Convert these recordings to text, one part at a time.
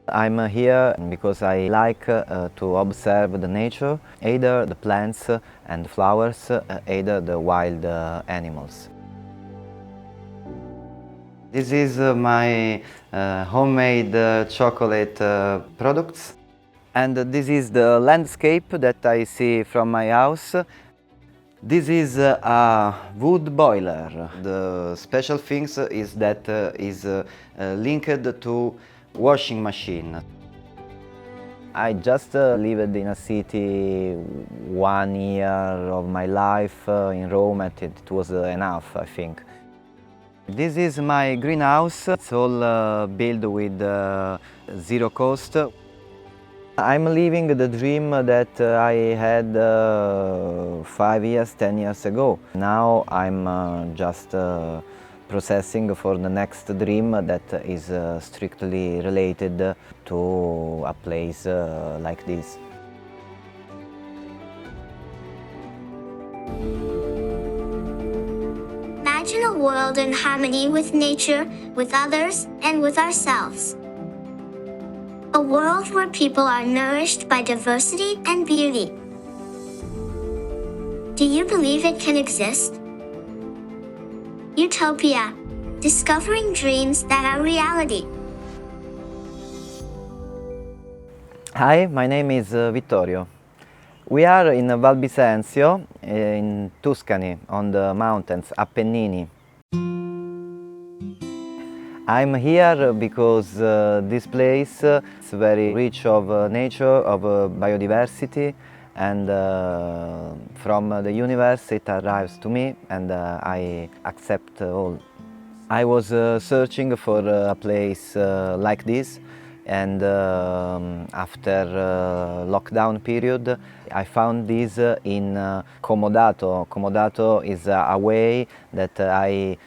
I'm here because I like to observe the nature, either the plants and flowers, either the wild animals. This is my homemade chocolate products. And this is the landscape that I see from my house. This is a wood boiler. The special things is that is linked to washing machine. I just lived in a city 1 year of my life in Rome, and it was enough, I think. This is my greenhouse. It's all built with zero cost. I'm living the dream that I had 5 years, 10 years ago. Now I'm just processing for the next dream that is strictly related to a place like this. Imagine a world in harmony with nature, with others, and with ourselves. A world where people are nourished by diversity and beauty. Do you believe it can exist? Utopia. Discovering dreams that are reality. Hi, my name is Vittorio. We are in Val Bisenzio, in Tuscany, on the mountains, Apennini. I'm here because this place is very rich of nature, of biodiversity, and from the universe it arrives to me, and I accept all. I was searching for a place like this, and after lockdown period I found this in Comodato. Comodato is a way that I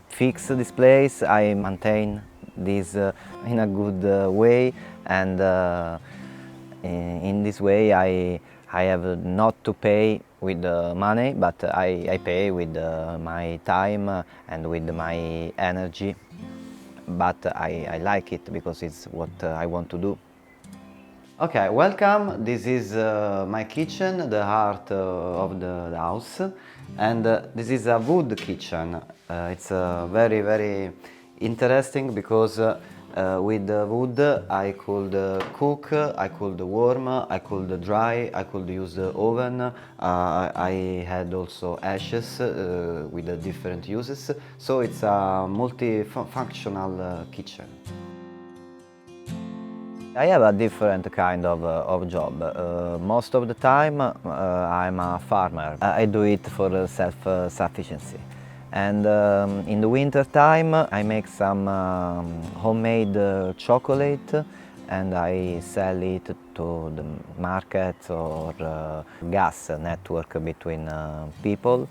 fix this place, I maintain this in a good way, and in this way I have not to pay with money, but I pay with my time and with my energy. But I like it because it's what I want to do. Okay, welcome. This is my kitchen, the heart of the house, and this is a wood kitchen. It's very, very interesting because with the wood I could cook, I could warm, I could dry, I could use the oven. I had also ashes with different uses, so it's a multifunctional kitchen. I have a different kind of job. Most of the time I'm a farmer. I do it for self-sufficiency. And in the winter time I make some homemade chocolate, and I sell it to the market or gas network between people.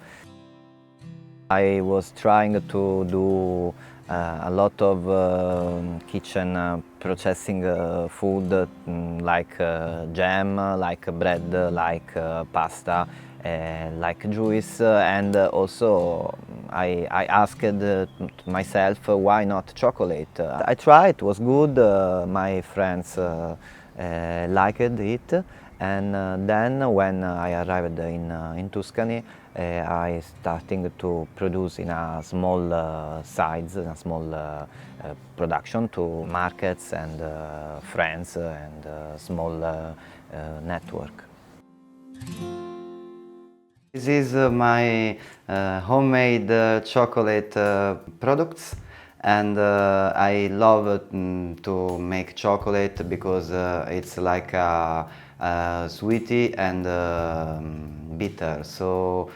I was trying to do a lot of kitchen processing food, like jam, like bread, like pasta, like juice, and also I asked myself why not chocolate. I tried, it was good, my friends liked it, and then when I arrived in Tuscany, I started to produce in a small size, in a small production to markets and friends and small network. This is my homemade chocolate products, and I love to make chocolate because it's like a sweetie and bitter, so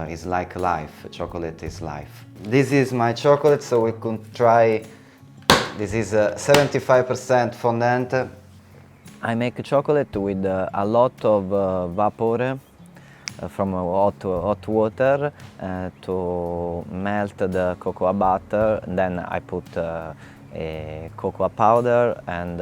it's like life. Chocolate is life. This is my chocolate, so we can try. This is 75% fondant. I make chocolate with a lot of vapor from hot water to melt the cocoa butter. Then I put cocoa powder and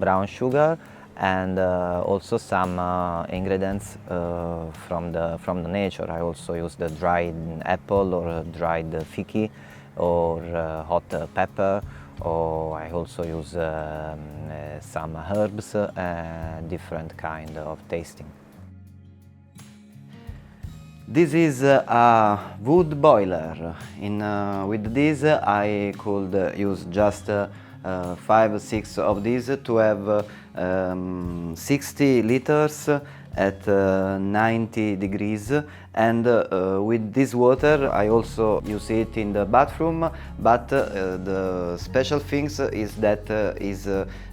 brown sugar, and also some ingredients from the nature. I also use the dried apple or dried fiki or hot pepper, or I also use some herbs, different kind of tasting. This is a wood boiler. With this I could use just 5 or 6 of these to have 60 liters at 90 degrees, and with this water I also use it in the bathroom, but the special things is that is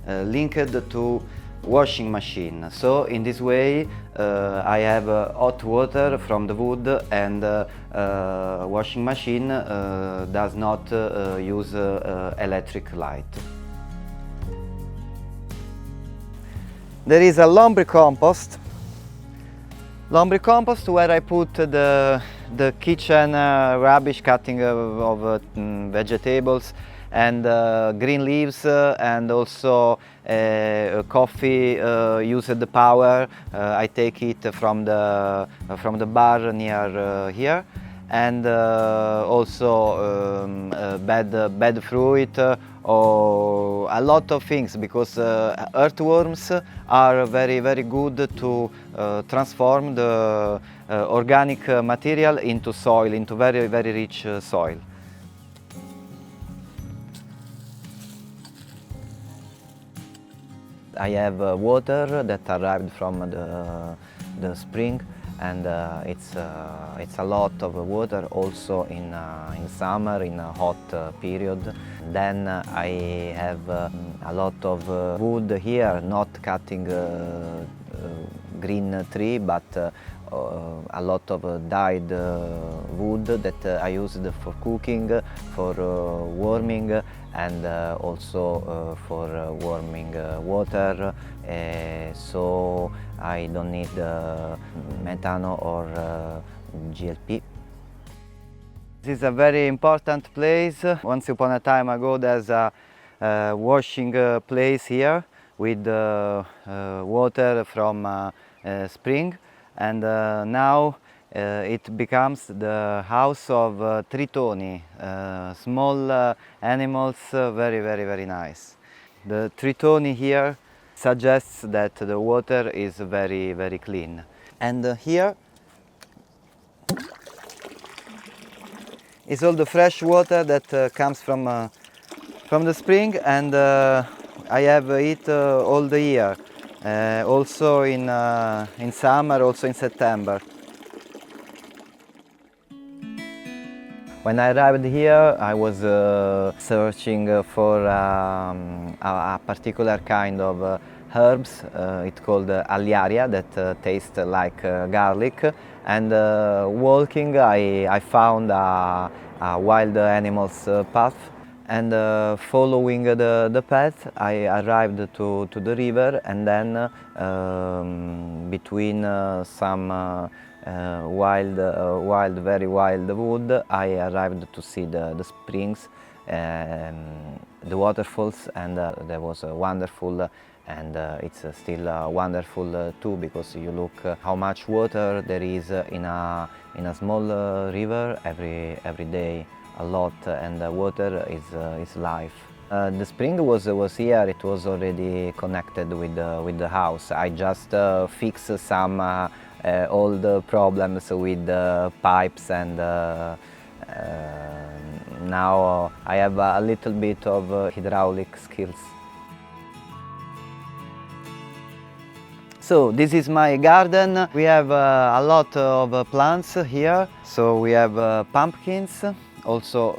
linked to washing machine. So in this way I have hot water from the wood, and washing machine does not use electric light. There is a lombricompost where I put the kitchen rubbish, cutting of vegetables and green leaves, and also coffee used power. I take it from the bar near here, and also bed fruit, or a lot of things, because earthworms are very good to transform the organic material into soil, into very rich soil. I have water that arrived from the spring, and it's a lot of water also in summer, in a hot period. Then I have a lot of wood here, not cutting green tree, but a lot of dyed wood that I used for cooking, for warming, and also for warming water, so I don't need methanol or GLP. This is a very important place. Once upon a time ago, there's a washing place here with water from spring, and now it becomes the house of tritoni, small animals, very nice. The tritoni here suggests that the water is very clean. And here is all the fresh water that comes from the spring, and I have it all the year, also in summer, also in September. When I arrived here, I was searching for a particular kind of herbs. It's called Aliaria, that tastes like garlic. And walking, I found a wild animals path. And following the path, I arrived to the river, and then between some very wild wood, I arrived to see the springs, the waterfalls, and that was wonderful. And it's still wonderful too, because you look how much water there is in a small river every day. A lot, and water is life. The spring was here. It was already connected with the house. I just fixed some old problems with the pipes, and now I have a little bit of hydraulic skills. So this is my garden. We have a lot of plants here. So we have pumpkins, also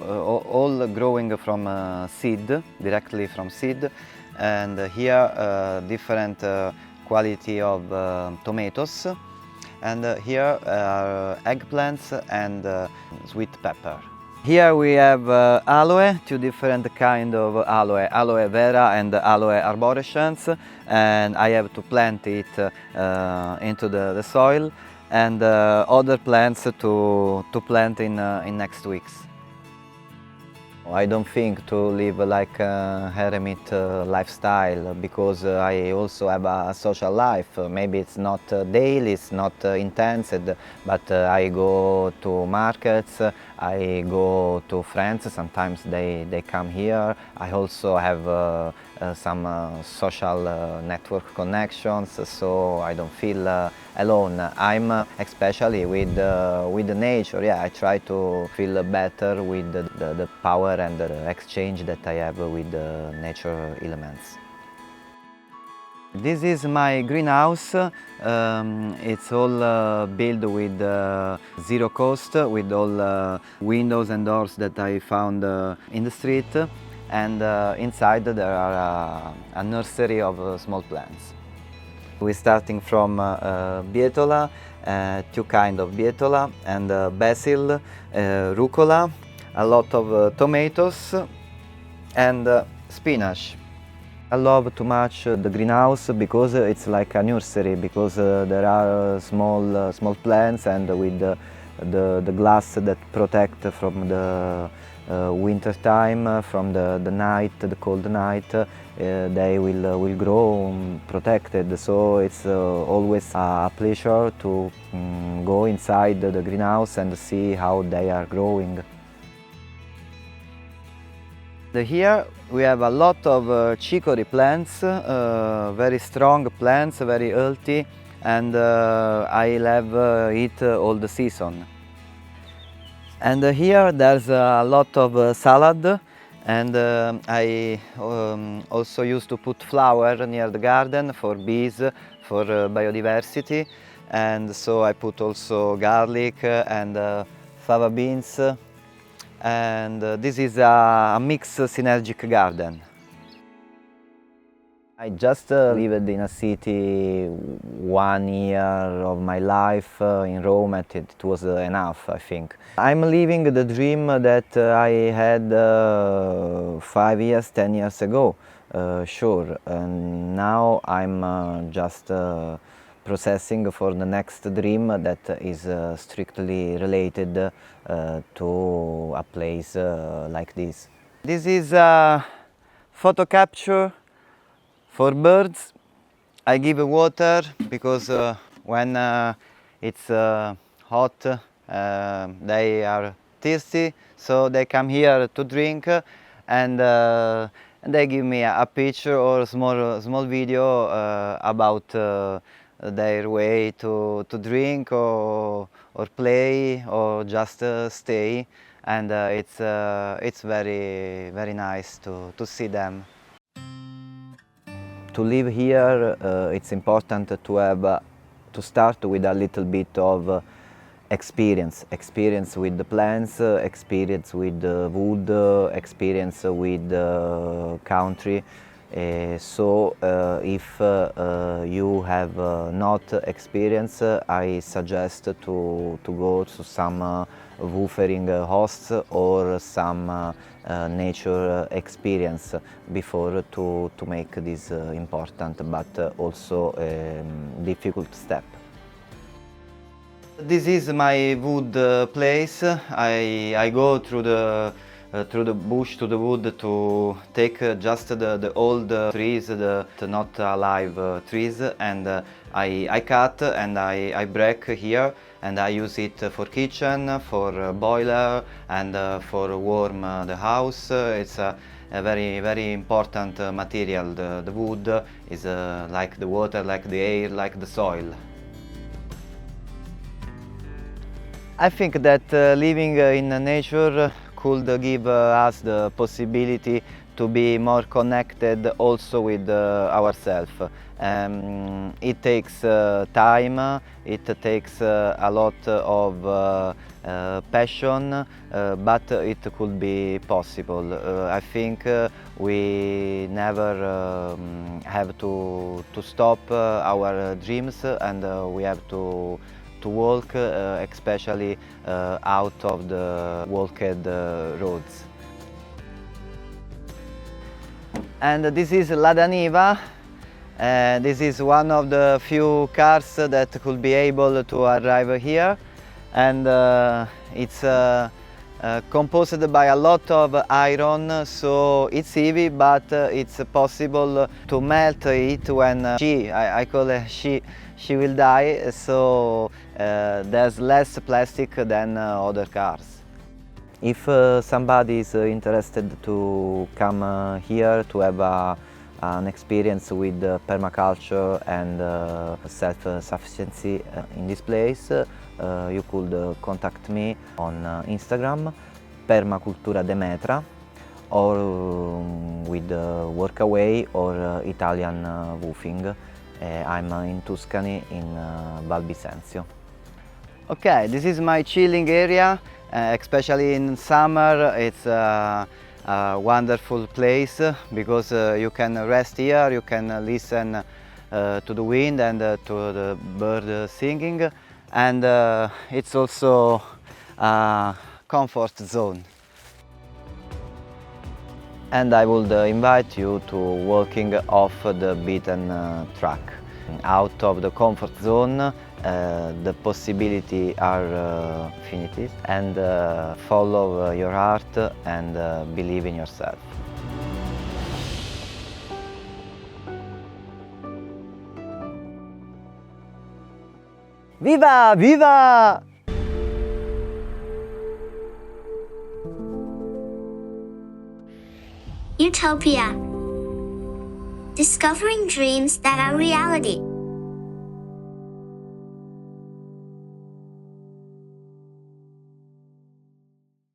all growing from seed, directly from seed. And here different quality of tomatoes. And here eggplants and sweet pepper. Here we have aloe, two different kind of aloe, aloe vera and aloe arborescens, and I have to plant it into the soil, and other plants to plant in next weeks. I don't think to live like a hermit lifestyle, because I also have a social life. Maybe it's not daily, it's not intense, but I go to markets, I go to friends, sometimes they come here. I also have some social network connections, so I don't feel alone. I'm especially with the nature. Yeah, I try to feel better with the power and the exchange that I have with the nature elements. This is my greenhouse. It's all built with zero cost, with all windows and doors that I found in the street. And inside there are a nursery of small plants. We're starting from bietola, two kinds of bietola, and basil, rucola, a lot of tomatoes, and spinach. I love too much the greenhouse because it's like a nursery, because there are small plants, and with the glass that protect from the winter time, from the night, the cold night, they will grow protected. So it's always a pleasure to go inside the greenhouse and see how they are growing. Here we have a lot of chicory plants, very strong plants, very healthy, and I love it all the season. And here there's a lot of salad, and I also used to put flower near the garden for bees, for biodiversity, and so I put also garlic and fava beans. And this is a mixed synergic garden. I just lived in a city 1 year of my life in Rome, and it was enough, I think. I'm living the dream that I had 5 years, 10 years ago, sure. And now I'm just processing for the next dream that is strictly related to a place like this. This is a photo capture for birds. I give water because when it's hot they are thirsty, so they come here to drink, and they give me a picture or a small video about their way to drink or play or just stay, and it's very nice to see them. To live here, it's important to have to start with a little bit of experience with the plants, experience with the wood, experience with the country. So if you have not experience, I suggest to go to some woofering hosts or some nature experience before to make this important but also difficult step. This is my wood place. I go through the bush to the wood to take just the old trees, the not alive trees, and I cut and I break here, and I use it for kitchen, for boiler, and for warm the house. It's a very important material. The wood is like the water, like the air, like the soil. I think that living in nature could give us the possibility to be more connected also with ourselves. It takes time, it takes a lot of passion, but it could be possible. I think we never have to stop our dreams, and we have to walk, especially out of the walked roads. And this is La Daniva. This is one of the few cars that could be able to arrive here, and it's composed by a lot of iron, so it's heavy, but it's possible to melt it when I call her she will die, so there's less plastic than other cars. If somebody is interested to come here to have an experience with permaculture and self-sufficiency in this place, you could contact me on Instagram, Permacultura Demetra, or with Workaway or Italian Woofing. I'm in Tuscany, in Val Bisenzio. Okay, this is my chilling area. Especially in summer, it's a wonderful place because you can rest here, you can listen to the wind and to the bird singing, and it's also a comfort zone. And I would invite you to walking off the beaten track. Out of the comfort zone, the possibilities are infinite, and follow your heart and believe in yourself. Viva! Viva! Utopia. Discovering dreams that are reality.